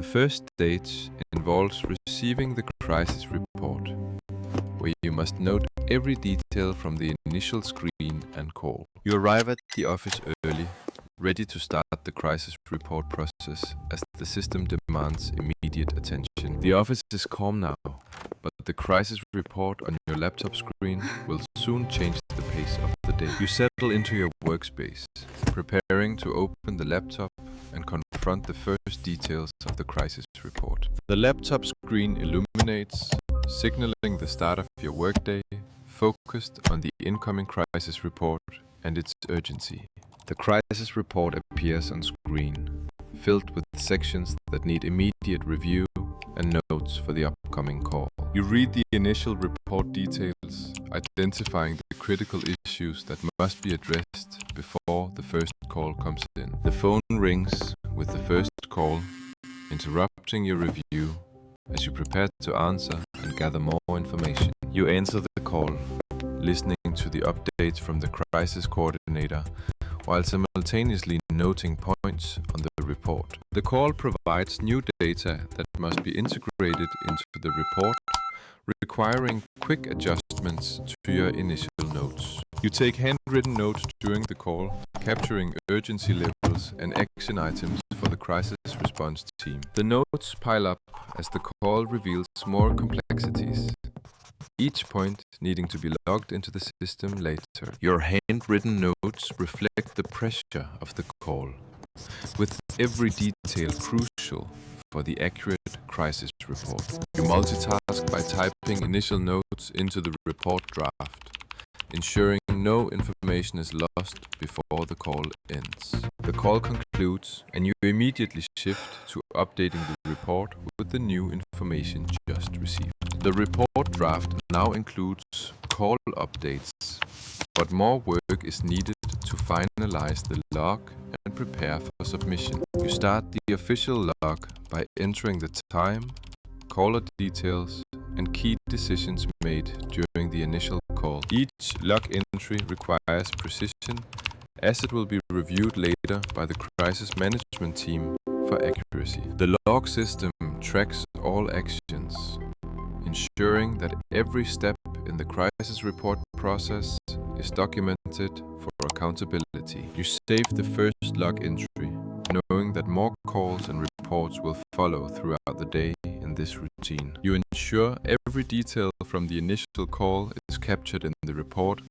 first stage involves receiving the crisis report, where you must note every detail from the initial screen and call. You arrive at the office early, ready to start the crisis report process as the system demands immediate attention. The office is calm now, but the crisis report on your laptop screen will soon change the pace of the day. You settle into your workspace, preparing to open the laptop and confront the first details of the crisis report. The laptop screen illuminates, signaling the start of your workday, focused on the incoming crisis report and its urgency. The crisis report appears on screen, filled with sections that need immediate review and notes for the upcoming call. You read the initial report details, identifying the critical issues that must be addressed before the first call comes in. The phone rings with the first call, interrupting your review as you prepare to answer and gather more information. You answer the call, listening to the updates from the crisis coordinator, while simultaneously noting points on the report. The call provides new data that must be integrated into the report, requiring quick adjustments to your initial notes. You take handwritten notes during the call, capturing urgency levels and action items for the crisis response team. The notes pile up as the call reveals more complexities, each point needing to be logged into the system later. Your handwritten notes reflect the pressure of the call, with every detail crucial for the accurate crisis report. You multitask by typing initial notes into the report draft, ensuring no information is lost before the call ends. The call concludes, and you immediately shift to updating the report with the new information just received. The report draft now includes call updates, but more work is needed to finalize the log and prepare for submission. You start the official log by entering the time, caller details, and key decisions made during the initial call. Each log entry requires precision, as it will be reviewed later by the crisis management team for accuracy. The log system tracks all actions, ensuring that every step in the crisis report process is documented for accountability. You save the first log entry, knowing that more calls and reports will follow throughout the day in this routine. You ensure every detail from the initial call is captured in the report,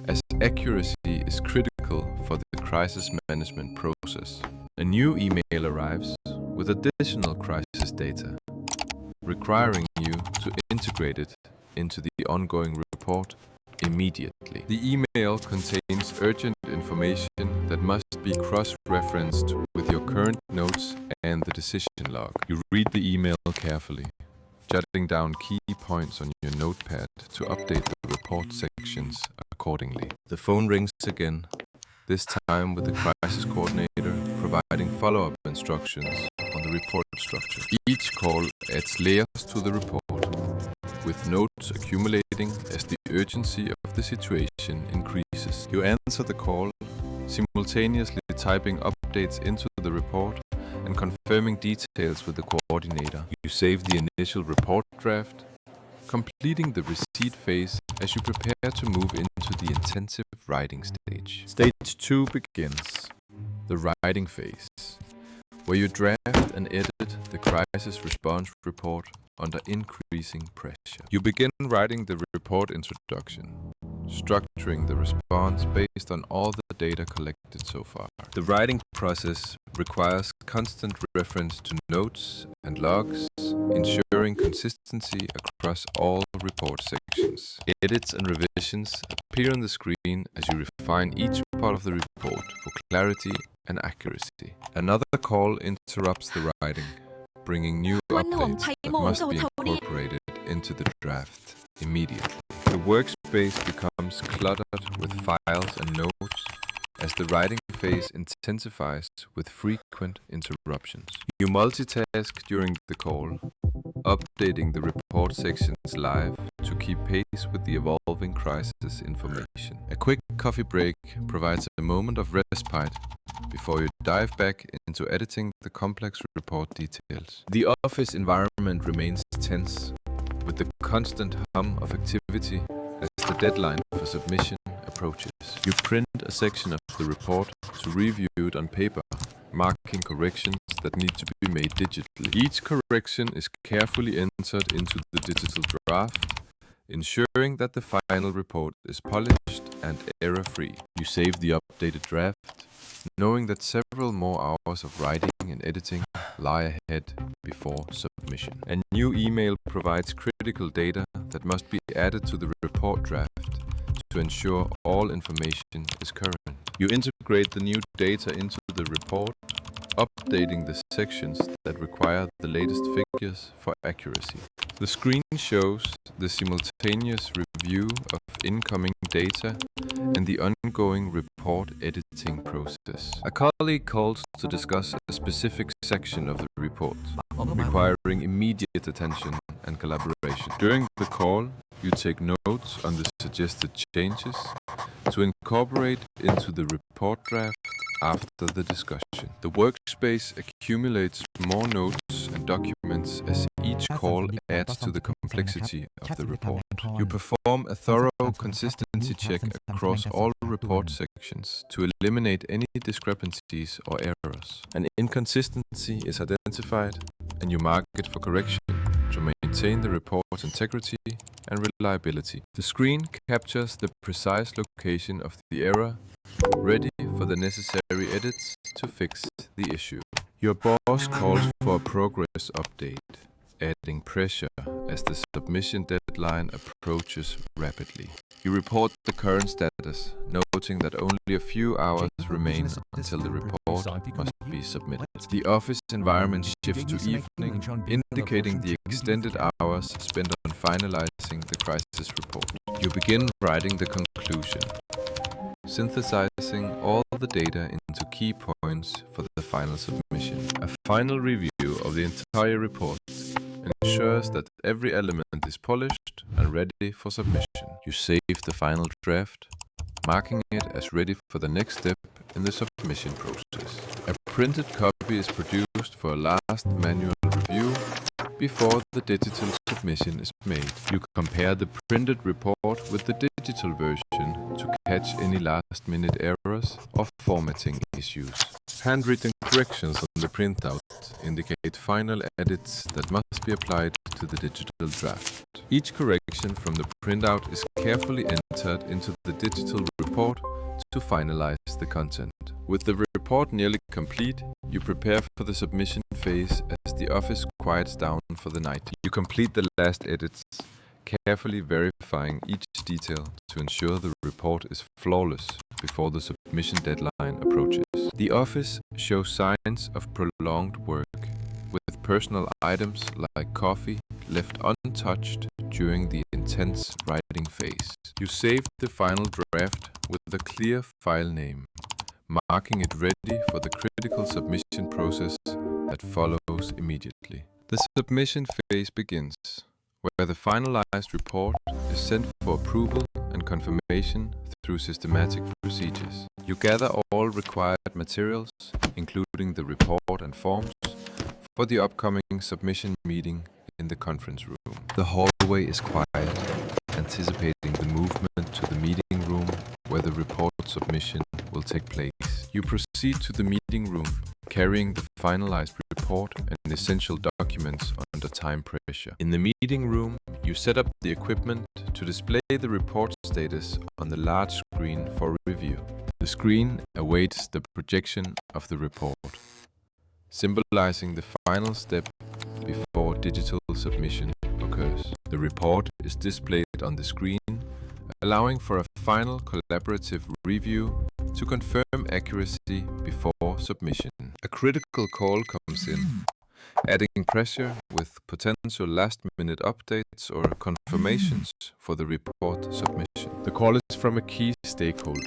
as accuracy is critical for the crisis management process. A new email arrives with additional crisis data, requiring you to integrate it into the ongoing report immediately. The email contains urgent information that must be cross-referenced with your current notes and the decision log. You read the email carefully, jotting down key points on your notepad to update the report sections accordingly. The phone rings again, this time with the crisis coordinator providing follow-up instructions on the report structure. Each call adds layers to the report, with notes accumulating as the urgency of the situation increases. You answer the call, simultaneously typing updates into the report and confirming details with the coordinator. You save the initial report draft, completing the receipt phase as you prepare to move into the intensive writing stage. Stage 2 begins, the writing phase, where you draft and edit the crisis response report under increasing pressure. You begin writing the report introduction, structuring the response based on all the data collected so far. The writing process requires constant reference to notes and logs, ensuring consistency across all report sections. Edits and revisions appear on the screen as you refine each part of the report for clarity and accuracy. Another call interrupts the writing, bringing new updates that must be incorporated into the draft immediately. The workspace becomes cluttered with files and notes as the writing phase intensifies with frequent interruptions. You multitask during the call, updating the report sections live to keep pace with the evolving crisis information. A quick coffee break provides a moment of respite before you dive back into editing the complex report details. The office environment remains tense, with the constant hum of activity as the deadline for submission approaches. You print a section of the report to review it on paper, marking corrections that need to be made digitally. Each correction is carefully entered into the digital draft, ensuring that the final report is polished and error-free. You save the updated draft, knowing that several more hours of writing and editing lie ahead before submission. A new email provides critical data that must be added to the report draft to ensure all information is current. You integrate the new data into the report, updating the sections that require the latest figures for accuracy. The screen shows the simultaneous review of incoming data and the ongoing report editing process. A colleague calls to discuss a specific section of the report, requiring immediate attention and collaboration. During the call, you take notes on the suggested changes to incorporate into the report draft after the discussion. The workspace accumulates more notes and documents as each call adds to the complexity of the report. You perform a thorough consistency check across all report sections to eliminate any discrepancies or errors. An inconsistency is identified and you mark it for correction to maintain the report's integrity and reliability. The screen captures the precise location of the error, ready for the necessary edits to fix the issue. Your boss calls for a progress update, adding pressure as the submission deadline approaches rapidly. You report the current status, noting that only a few hours remain until the report must be submitted. The office environment shifts to evening, indicating the extended hours spent on finalizing the crisis report. You begin writing the conclusion, synthesizing all the data into key points for the final submission. A final review of the entire report ensures that every element is polished and ready for submission. You save the final draft, marking it as ready for the next step in the submission process. A printed copy is produced for a last manual review before the digital submission is made. You compare the printed report with the digital version to catch any last-minute errors or formatting issues. Handwritten corrections on the printout indicate final edits that must be applied to the digital draft. Each correction from the printout is carefully entered into the digital report to finalize the content. With the report nearly complete, you prepare for the submission phase as the office quiets down for the night. You complete the last edits, carefully verifying each detail to ensure the report is flawless before the submission deadline approaches. The office shows signs of prolonged work, with personal items like coffee left untouched during the intense writing phase. You save the final draft with a clear file name, marking it ready for the critical submission process that follows immediately. The submission phase begins, where the finalized report is sent for approval and confirmation through systematic procedures. You gather all required materials, including the report and forms, for the upcoming submission meeting in the conference room. The hallway is quiet, anticipating the movement to the meeting room where the report submission will take place. You proceed to the meeting room, carrying the finalized report and essential documents under time pressure. In the meeting room, you set up the equipment to display the report status on the large screen for review. The screen awaits the projection of the report, symbolizing the final step before digital submission occurs. The report is displayed on the screen, allowing for a final collaborative review to confirm accuracy before submission. A critical call comes in, adding pressure with potential last-minute updates or confirmations for the report submission. The call is from a key stakeholder,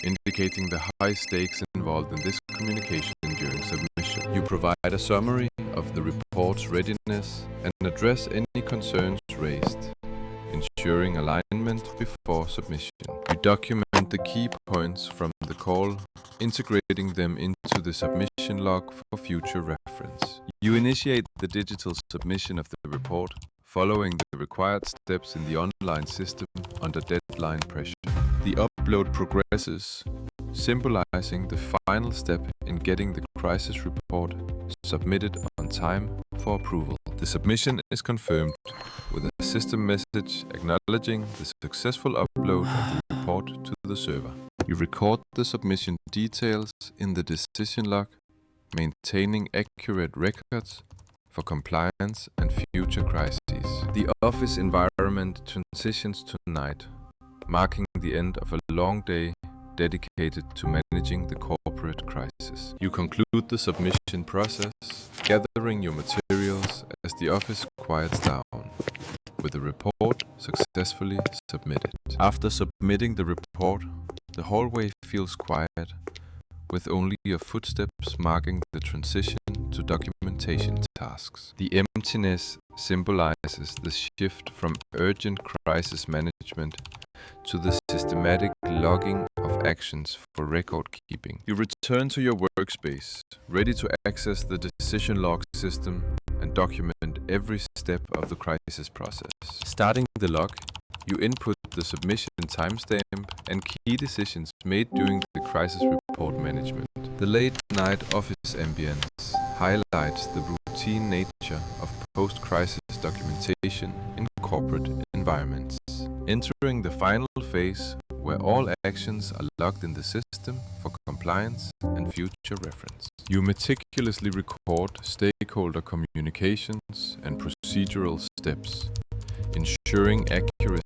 indicating the high stakes involved in this communication during submission. You provide a summary of the report's readiness and address any concerns raised, ensuring alignment before submission. You document the key points from the call, integrating them into the submission log for future reference. You initiate the digital submission of the report, following the required steps in the online system under deadline pressure. The upload progresses, symbolizing the final step in getting the crisis report submitted on time for approval. The submission is confirmed with a system message acknowledging the successful upload of the report to the server. You record the submission details in the decision log, maintaining accurate records for compliance and future crises. The office environment transitions to night, marking the end of a long day dedicated to managing the corporate crisis. You conclude the submission process, gathering your materials as the office quiets down, with the report successfully submitted. After submitting the report, the hallway feels quiet, with only your footsteps marking the transition to documentation tasks. The emptiness symbolizes the shift from urgent crisis management to the systematic logging of actions for record keeping. You return to your workspace, ready to access the decision log system and document every step of the crisis process. Starting the log, you input the submission timestamp and key decisions made during the crisis report management. The late-night office ambience highlights the routine nature of post-crisis documentation in corporate environments. Entering the final phase, where all actions are logged in the system for compliance and future reference. You meticulously record stakeholder communications and procedural steps, ensuring accuracy